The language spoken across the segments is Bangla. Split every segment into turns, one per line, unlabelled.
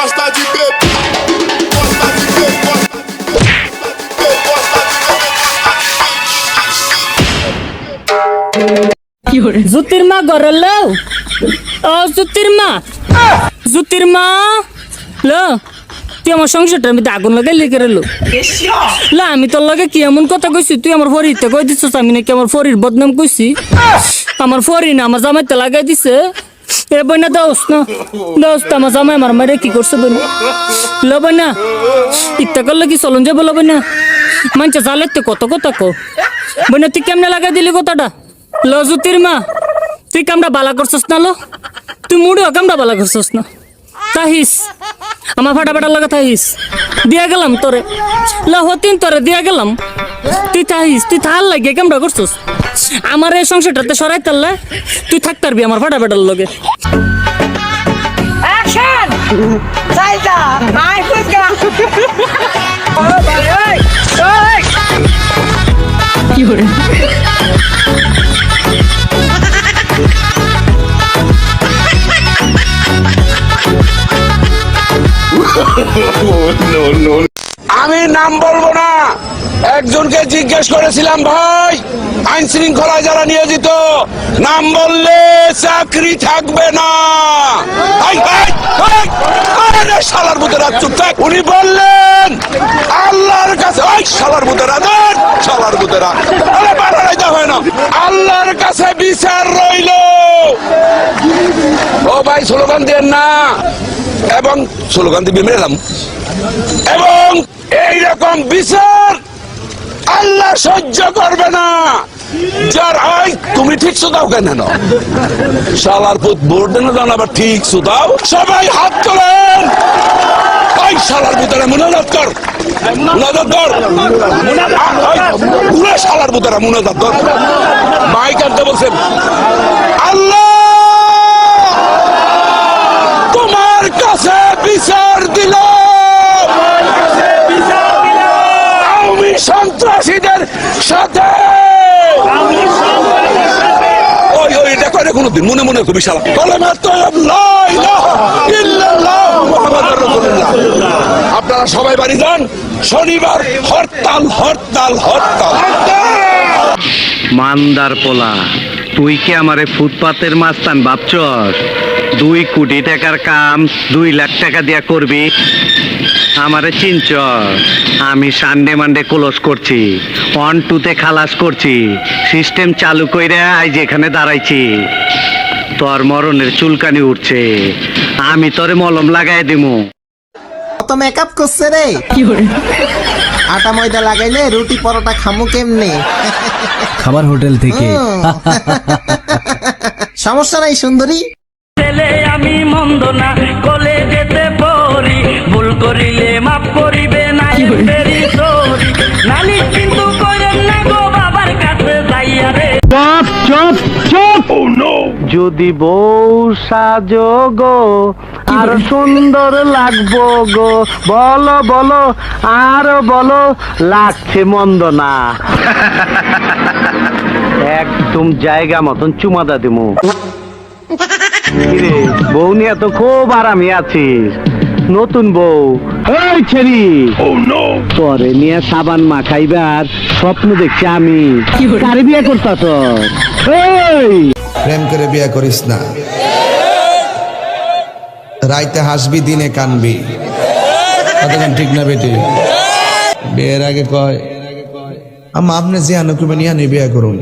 gosta de beber, gosta de beber, gosta de beber.
জুতির মা ঘরে লও ও জুতির মা লো তুই আমার সংসারটার মধ্যে আগুন লাগাই লিখে রেলো লা আমি তোর লগে কি এমন কথা কইছি তুই আমার ফরিতে কই দিছিস আমি নাকি আমার ফরির বদনাম কইছি আমার ফরি না আমার জামাইতে লাগাই দিছে এ বইনা দোস্ত আমার জামাই আমার মারে কি করছে বইনা লো বইনা ইত্যা করলে কি চলন যাবো লো বইনা মানছে জালেতে কত কথা কো বইনা তুই কেমনে লাগাই দিলি কথাটা লো জুতির মা তুই কামটা বালা করছস না লো তুই মুড়িও কামটা বালা করছস না তাহিস আমার ফাটাফাটার লাগা তাহিস দিয়া গেলাম তোরে ল হতিন তোরে দিয়া গেলাম তুই তাহিস তুই থাল লাগে কামটা করছস আমার এই সংসারটাতে সরাই তারলে তুই থাক পারবি আমার ফাটাফাটার লগে
অ্যাকশন সাইজা আই ফুসকা ও ভাই ওই
কি করে
আমি নাম বলবো না একজনকে জিজ্ঞেস করেছিলাম ভাই আইন শৃঙ্খলায় যারা নিয়োজিত নাম বললে চাকরি থাকবে না শালার বুতেরা চুপ থাক উনি বললেন আল্লাহর কাছে শালার বুতেরা শালার বুতেরা হয় না আল্লাহর কাছে বিচার রইল ও ভাই স্লোগান দেন না এবং স্লোগান দিয়ে মেরে এলাম এবং এইরকম বিচার আল্লাহ সহ্য করবে না যার হয় তুমি ঠিক সুদাও কেন শালার পুত ভোট দেন দাও আবার ঠিক সুদাও সবাই হাত তোলেন ওই শালার ভিতরে মুনাজাত কর পুরো শালার ভিতরে মুনাজাত কর মাইক আনতে বলছেন আল্লাহ তোমার কাছে বিচার দিল সন্ত্রাসীদের সাথে ওই এটা করে কোনদিন মনে মনে খুবই শালা কলেমা তয়্যিব লা ইলাহা ইল্লাল্লাহ মুহাম্মাদুর রাসূলুল্লাহ আপনারা সবাই বাড়ি যান শনিবার হরতাল হরতাল হরতাল
মান্দার পোলা তুই কি আমারে ফুটপাতের মাস্তান ভাবছস 2 কোটি টাকার কাম 2 লাখ টাকা দিয়া করবি আমারে চিনচ আমি সানডে মানডে ক্লোজ করছি 1-2 তে খালাস করছি সিস্টেম চালু কইরা আজ এখানে দাঁড়াইছি তোর মরণের চুলকানি উঠছে আমি তোরে মলম লাগাই দিমু
কত মেকআপ করছে রে আটা ময়দা লাগাইলে রুটি পরোটা খামু কেমনে
খাবার হোটেল থেকে
সমস্যা নাই সুন্দরী
ছেলে আমি মন্দ না কলে যেতে পড়ি ভুল করিলে মাফ করিবে না এরি সরি নানি কিন্তু করেন না গো বাবার কাছে যাইয়া রে
চুপ চুপ চুপ যদি বউ সাজো গো আর সুন্দর লাগবো গো বলো বলো আর বলো লাগছে মন্দ না একদম জায়গা মতন চুমাদা দিমু বউ নিয়ে তো খুব আরামে আছিস নতুন বউ এই ছেড়ি পরে নিয়ে সাবান মাখাইবার স্বপ্ন দেখছি আমি কারে বিয়ে করতা তো
প্রেম করে বিয়ে করিস না রাইতে হাসবি দিনে কানবি কতক্ষণ ঠিক না বেটি বিয়ের আগে কয় আম্মা আপনি যে আনুকুবে নিয়ে আনি বিয়ে করুন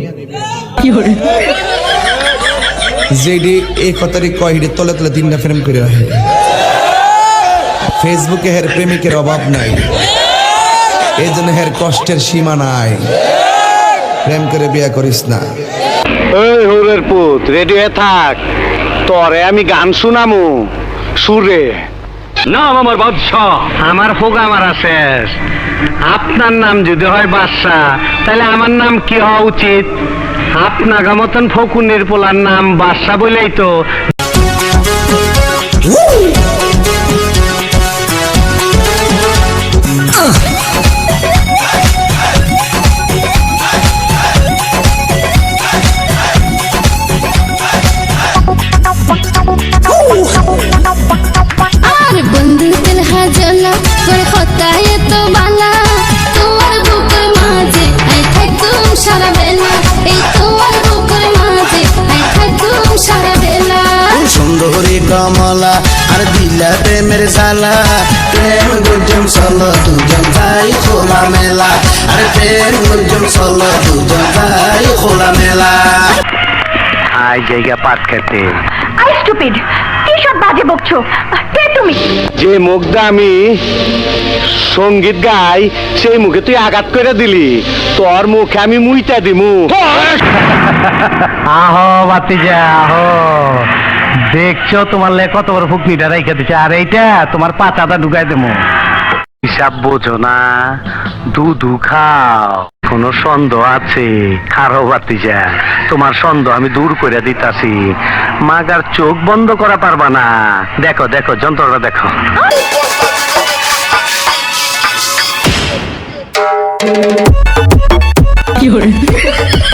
যেডি এই কথারই কয় হিডে তলে তলে 3টা প্রেম করে আহে ফেসবুকে হের প্রেমিকের অভাব নাই এই জন্য হের কষ্টের সীমা নাই প্রেম করে বিয়ে করিস না
এই হুরের পুত রেডি হয়ে থাক তোরে আমি গান শুনামু সুরে নাম আমার বাদশাহ আমার ফোগা মারা শেষ আপনার নাম যদি হয় বাদশাহ তাহলে আমার নাম কি হওয়া উচিত আপনার মতন ফকুনের পোলার নাম বাদশাহ বলেই তো
बंद প্রেমের জ্বালা প্রেম গুঞ্জন চলো দুজন যাই খোলা মেলা আরে প্রেম গুঞ্জন চলো দুজন যাই খোলা মেলা
আই জায়গা পাট খেতে
আই স্টুপিড কি সব বাজে বকছো কে তুমি
যে মুখ দা আমি সঙ্গীত গাই সেই মুখে তুই আঘাত করে দিলি তোর মুখে আমি মুইতা দিমু আহো বাতিজা আহো দেখছো তোমার লে কত বড় ফুকনিটা রাইখা দিছে আর এইটা তোমার পাতাটা ঢুকাই দেবো হিসাব বোঝো না দুধু খাও কোনো সন্দেহ আছে খারো বাতিজা তোমার সন্দেহ আমি দূর করে দিতাছি মাগার চোখ বন্ধ করা পারবা না দেখো দেখো যন্ত্রটা দেখো
Fiore.